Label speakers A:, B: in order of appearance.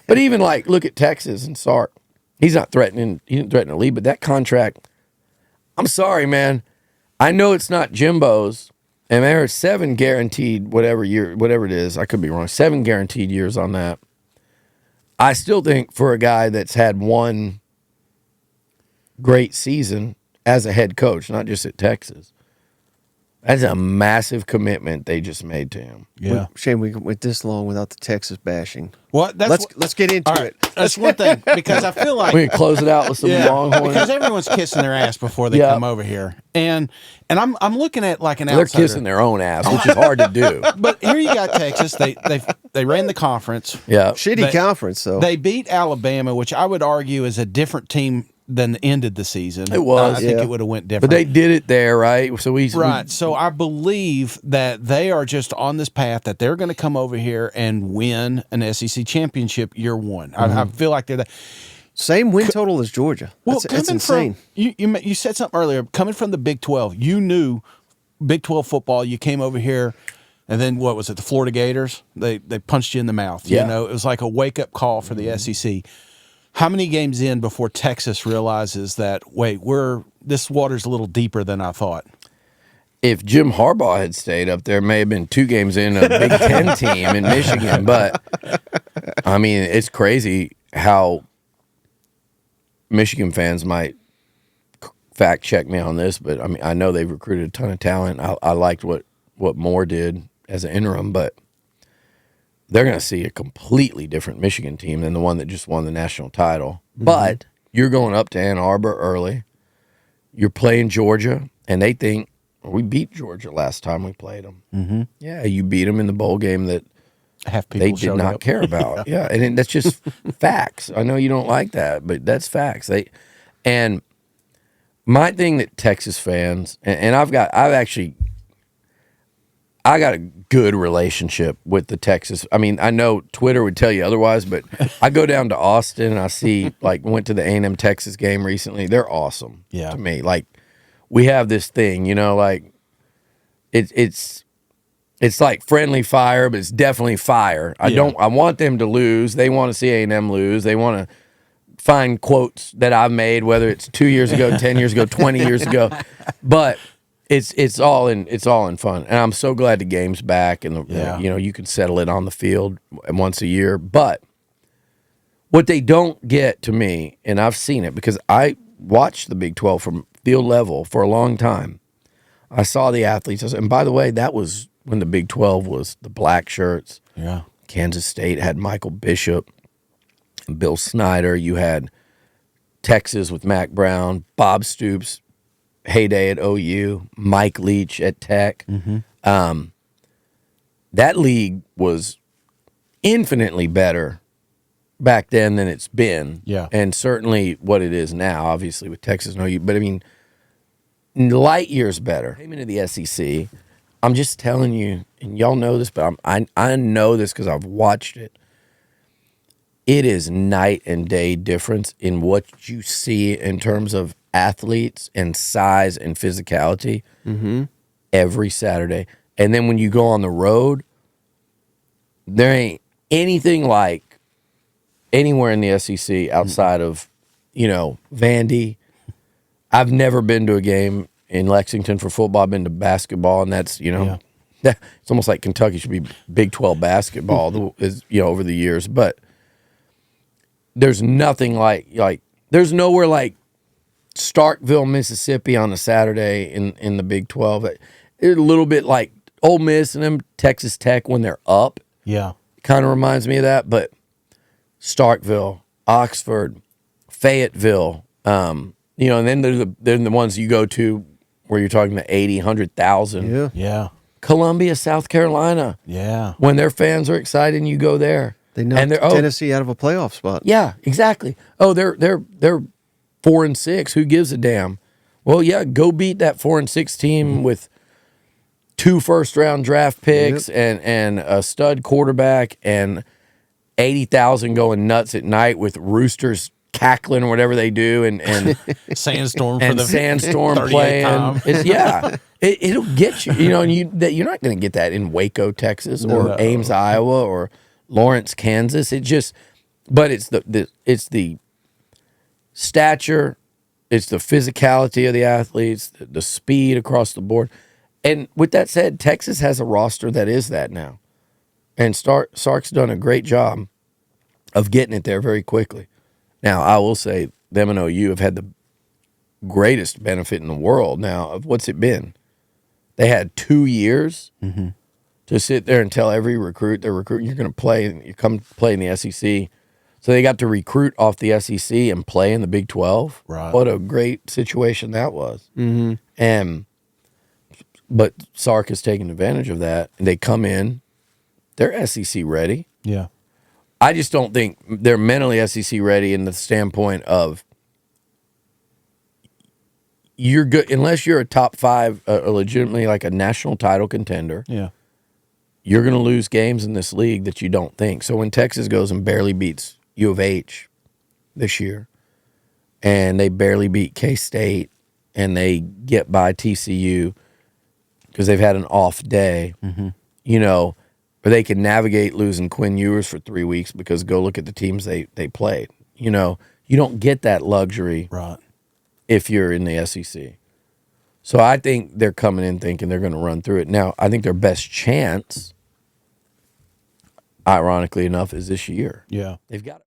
A: But even like look at Texas and Sark. He's not threatening. He didn't threaten to leave, but that contract. I'm sorry, man. I know it's not Jimbo's, and there are 7 guaranteed whatever it is. I could be wrong. 7 guaranteed years on that. I still think for a guy that's had one great season as a head coach, not just at Texas, that's a massive commitment they just made to him.
B: Yeah,
C: Shame we went this long without the Texas bashing.
B: well,
C: Let's get into it.
B: That's one thing because I feel like
A: We can close it out with some Longhorns.
B: because everyone's kissing their ass before they come over here, and I'm looking at like an
A: They're
B: outsider.
A: kissing their own ass, which is hard to do.
B: But here you got Texas. They ran the conference.
A: Yeah,
C: Shitty conference, though.
B: They beat Alabama, which I would argue is a different team than ended the season.
A: It was.
B: I think it would have went different.
A: but they did it there, right? So
B: Right. So I believe that they are just on this path that they're going to come over here and win an SEC championship year one. I feel like they're that.
C: Same win total as Georgia. That's insane.
B: You said something earlier. Coming from the Big 12, you knew Big 12 football. You came over here, and then what was it? The Florida Gators. They punched you in the mouth.
A: Yeah.
B: You know, it was like a wake up call for the SEC. How many games in before Texas realizes that this water's a little deeper than I thought?
A: if Jim Harbaugh had stayed up there, it may have been 2 games in a Big Ten team in Michigan. But, I mean, it's crazy how Michigan fans might fact check me on this. But, I mean, I know they've recruited a ton of talent. I liked what Moore did as an interim, but they're going to see a completely different Michigan team than the one that just won the national title. Mm-hmm. But you're going up to Ann Arbor early. You're playing Georgia, and they think, we beat Georgia last time we played them.
B: Mm-hmm.
A: Yeah, you beat them in the bowl game that they did not care about.
B: Yeah,
A: and that's just facts. I know you don't like that, but that's facts. And my thing that Texas fans, and I got a good relationship with the Texas. I mean, I know Twitter would tell you otherwise, but I go down to Austin and I see, went to the A&M Texas game recently. They're awesome to me. We have this thing, it's like friendly fire, but it's definitely fire. I want them to lose. They want to see A&M lose. They want to find quotes that I've made, whether it's 2 years ago, 10 years ago, 20 years ago, but it's all in fun. And I'm so glad the game's back, and you can settle it on the field once a year. But what they don't get to me, and I've seen it because I watched the Big 12 from field level for a long time. I saw the athletes, and by the way, that was when the Big 12 was the black shirts.
B: Yeah.
A: Kansas State had Michael Bishop, Bill Snyder. You had Texas with Mac Brown, Bob Stoops, heyday at OU, Mike Leach at Tech.
B: Mm-hmm.
A: That league was infinitely better back then than it's been.
B: Yeah.
A: And certainly what it is now, obviously, with Texas and OU. But, I mean, light years better. Came into the SEC. I'm just telling you, and y'all know this, but I know this because I've watched it. It is night and day difference in what you see in terms of athletes and size and physicality every Saturday. And then when you go on the road, there ain't anything like anywhere in the SEC outside of, Vandy. I've never been to a game in Lexington for football. I've been to basketball, and that's, it's almost like Kentucky should be Big 12 basketball over the years. But there's nothing like there's nowhere like Starkville, Mississippi on a Saturday in the Big 12. It's a little bit like Ole Miss and them, Texas Tech when they're up.
B: Yeah.
A: Kind of reminds me of that, but Starkville, Oxford, Fayetteville, and then they're the ones you go to where you're talking about 80, 100,000.
C: Yeah.
B: Yeah.
A: Columbia, South Carolina.
B: Yeah.
A: When their fans are excited and you go there.
C: They knocked Tennessee out of a playoff spot.
A: Yeah, exactly. Oh, they're 4-6. Who gives a damn? Well, yeah, go beat that 4-6 team with 2 first-round draft picks and a stud quarterback and 80,000 going nuts at night with roosters cackling or whatever they do and
B: Sandstorm for
A: and
B: the
A: sandstorm
B: 38th
A: playing.
B: time.
A: It'll get you. And you're not going to get that in Waco, Texas, or Ames, Iowa, or Lawrence, Kansas. But it's the stature, it's the physicality of the athletes, the speed across the board. And with that said, Texas has a roster that is that now. And Sark's done a great job of getting it there very quickly. Now, I will say them and OU have had the greatest benefit in the world now of what's it been? They had 2 years to sit there and tell every recruit they're recruiting, you're going to play, you come play in the SEC. So they got to recruit off the SEC and play in the Big 12.
B: Right.
A: What a great situation that was. But Sark has taken advantage of that, and they come in, they're SEC ready.
B: Yeah.
A: I just don't think they're mentally SEC ready in the standpoint of you're good unless you're a top 5, legitimately like a national title contender.
B: Yeah.
A: You're going to lose games in this league that you don't think. So when Texas goes and barely beats U of H this year, and they barely beat K-State, and they get by TCU because they've had an off day, you know, or they can navigate losing Quinn Ewers for 3 weeks because go look at the teams they played. You know, you don't get that luxury
B: Right.
A: if you're in the SEC. So I think they're coming in thinking they're going to run through it. Now, I think their best chance, ironically enough, is this year.
B: Yeah.
A: They've got